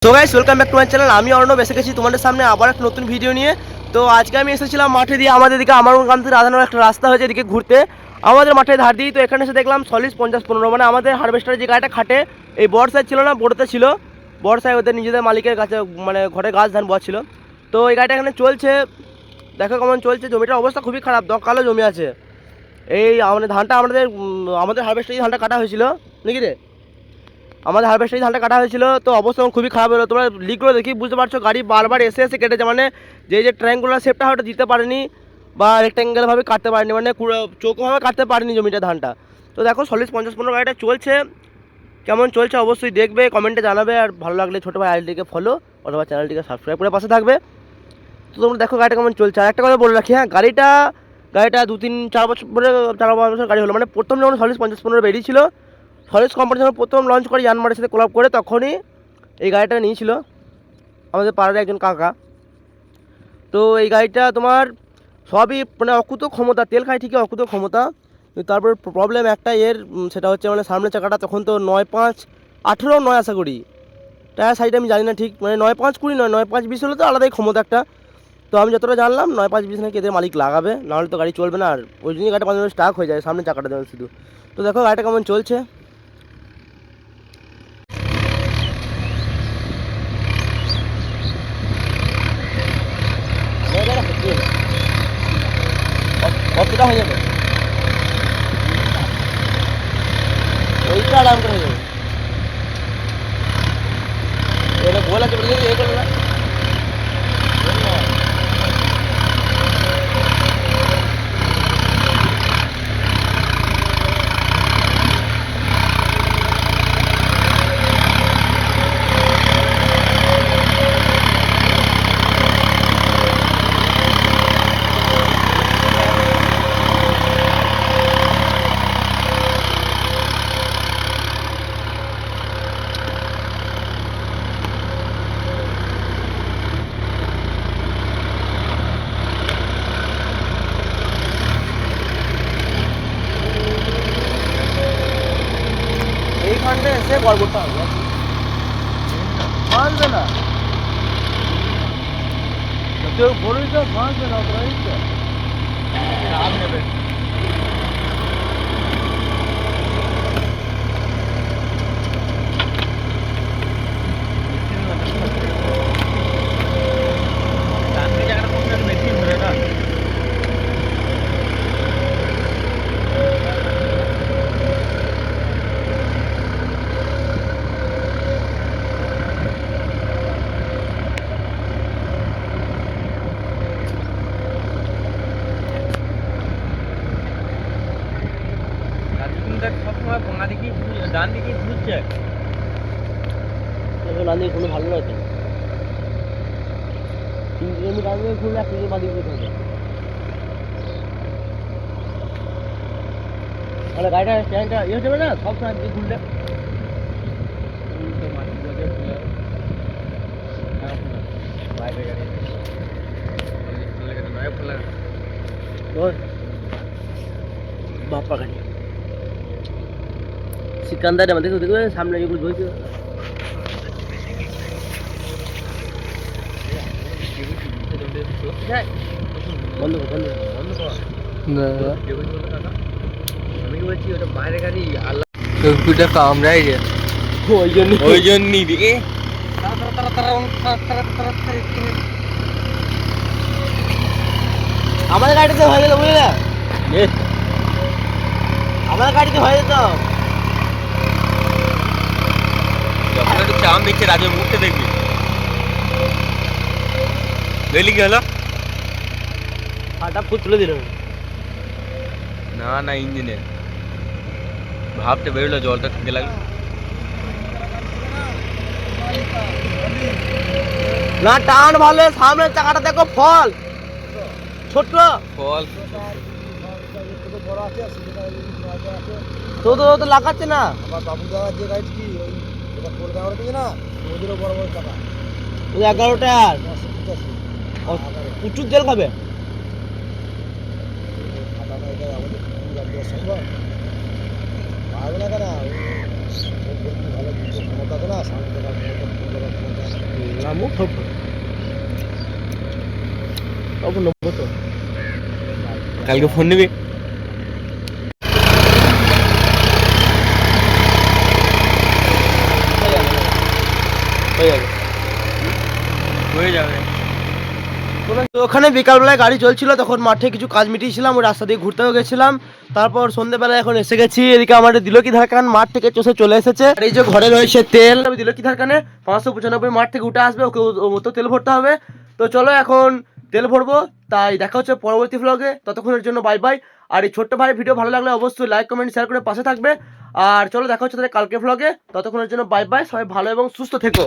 So guys welcome back to my channel. আমি অর্ণব এসে গেছি তোমাদের সামনে আবার একটা নতুন ভিডিও নিয়ে। তো আজকে আমি এসেছিলাম মাঠে দিয়ে, আমাদের দিকে আমারগ্রাম থেকে রাধানগর একটা রাস্তা হয়েছে এদিকে ঘুরতে, আমাদের মাঠের ধার দিয়েই। তো এখানে এসে দেখলাম সলিস 50-15 মানে আমাদের হারভেস্টারের যে গাড়িটা খাটে, এই বর্ষায় ছিল না, বড়তে ছিল। বর্ষায় ওদের নিজেদের মালিকের কাছে মানে ঘরে গাছ ধান বয়া ছিল। তো এই গাড়িটা এখানে চলছে, দেখো কেমন চলছে। জমিটার অবস্থা খুবই খারাপ, কালো জমি আছে। এই আমাদের ধানটা আমাদের হারভেস্টারে ধানটা কাটা হয়েছিল নাকি রে, আমাদের হারভেস্টারে ধানটা কাটা হয়েছিল। তো অবস্থা খুবই খারাপ হলো, তোমরা লিকগুলো দেখি বুঝতে পারছো, গাড়ি বারবার এসে এসে কেটেছে। মানে যে ট্রায়াঙ্গুলার শেপটা ওটা দিতে পারেনি বা রেক্ট্যাঙ্গেলভাবে কাটতে পারেনি, মানে চৌকোভাবে কাটতে পারেনি জমিটা ধানটা। তো দেখো সলিস 50-15 গাড়িটা চলছে, কেমন চলছে অবশ্যই দেখবে, কমেন্টে জানাবে। আর ভালো লাগলে ছোটো ভাই আইডিটিকে ফলো অথবা চ্যানেলটিকে সাবস্ক্রাইব করে পাশে থাকবে। তো তোমরা দেখো গাড়িটা কেমন চলছে। আর একটা কথা বলে রাখি, হ্যাঁ, গাড়িটা 2-3-4 বছর পরে 4-5 বছর গাড়ি হলো। মানে প্রথম যখন সলিস 50-15 বেরিয়েছিল, সলিস কোম্পানি যখন প্রথম লঞ্চ করে ইয়ানমারের সাথে কোলাপ করে, তখনই এই গাড়িটা নিয়েছিল আমাদের পাড়ার একজন কাকা। তো এই গাড়িটা তোমার সবই মানে অকুত ক্ষমতা, তেল খায় ঠিকই, অকুত ক্ষমতা। তারপর প্রবলেম একটা এর, সেটা হচ্ছে মানে সামনের চাকাটা তখন তো 9.5-18 আশা করি, টায়ার সাইড আমি জানি না ঠিক, মানে 9.5-20 নয়, 9.5-20 হলে তো আলাদাই ক্ষমতা একটা। তো আমি যতটা জানলাম 9.5-20 নাকি এদের মালিক লাগাবে, নাহলে তো গাড়ি চলবে না। আর ওই জন্যই গাড়িটা মাঝে মাঝে স্টাক হয়ে যায়, সামনে চাকাটা দেবেন শুধু। তো দেখো গাড়িটা কেমন চলছে। কতটা হয়ে যাবে, ওইটা আরাম করে হয়ে যাবে। এটা বলা চলে গেছে, এ করলো না। এইখানটা এসে গড়বড়টা হবে, মানবে না কেউ, বড়ই তো মানবে না, রাগ নেবে। সবসময় বাঁ দিকে ডান দিকে ঘুরছে, ডান দিকে কোনো ভালো নয় তো। 3 কিলোমিটার ডান দিকে ঘুরলে 1 কিলোমিটার বাঁ দিকে যেতে হবে। তাহলে গাড়িটা স্ট্যান্ডটা ইয়ে হতে পারে না, সব সময় দিকে ঘুরলে। বাপ্পা গাড়ি সিকান্দারে আমাদের দেখবে সামনে এগুলো ধরছে। বন্ধ বন্ধ বন্ধ কর, আমি কি বলছি ওটা বাইরে গাড়ি আল্লাহ কম্পিউটার কামড়াই রে, ওই জন্যই রে। আমাদের গাড়িতে হয়ে যেত বুঝলে, আমার গাড়িতে হয়ে যেত। যখন একটু চাম দেখছে রাজের মুখটা দেখবি, দেখলি কি হলো, হাটা ফুট তুলে দিল। না না ইঞ্জিনে ভাবতে বেরোলো, জলটা থেকে লাগলো না, টান ভালো। সামনের চাকাটা দেখো, ফল ছোট ফল, তো তো লাগাচ্ছে না। আবার বাবুদা যে গাড়ি ওই যেটা কলকাতা থেকে না, ওদেরও বড় বড় চাকা, ওই 11টা প্রচুর তেল খাবে। সম্ভব পারবে না কেন, নামো নেবো তো, কালকে ফোন নিবি? হয়ে যাবে। তো ওখানে বিকালবেলায় গাড়ি চলছিল, তখন মাঠে কিছু কাজ মিটিয়েছিলাম, ওই রাস্তা দিয়ে ঘুরতেও গেছিলাম। তারপর সন্ধ্যেবেলায় এখন এসে গেছি এদিকে। আমাদের দিলকি ধারকান মাঠ থেকে চলে এসেছে। আর এই যে ঘরে রয়েছে তেল, দিলকি ধারকানে 595 মাঠ থেকে উঠে আসবে, ওকে ও তো তেল ভরতে হবে। তো চলো এখন তেল ভরবো, তাই দেখা হচ্ছে পরবর্তী ভ্লগে। ততক্ষণের জন্য বাই বাই। আর এই ছোট্ট ভাই ভিডিও ভালো লাগলে অবশ্যই লাইক কমেন্ট শেয়ার করে পাশে থাকবে। আর চলো দেখা হচ্ছে তাহলে কালকে ভ্লগে, ততক্ষণের জন্য বাই বাই। সবাই ভালো এবং সুস্থ থেকো।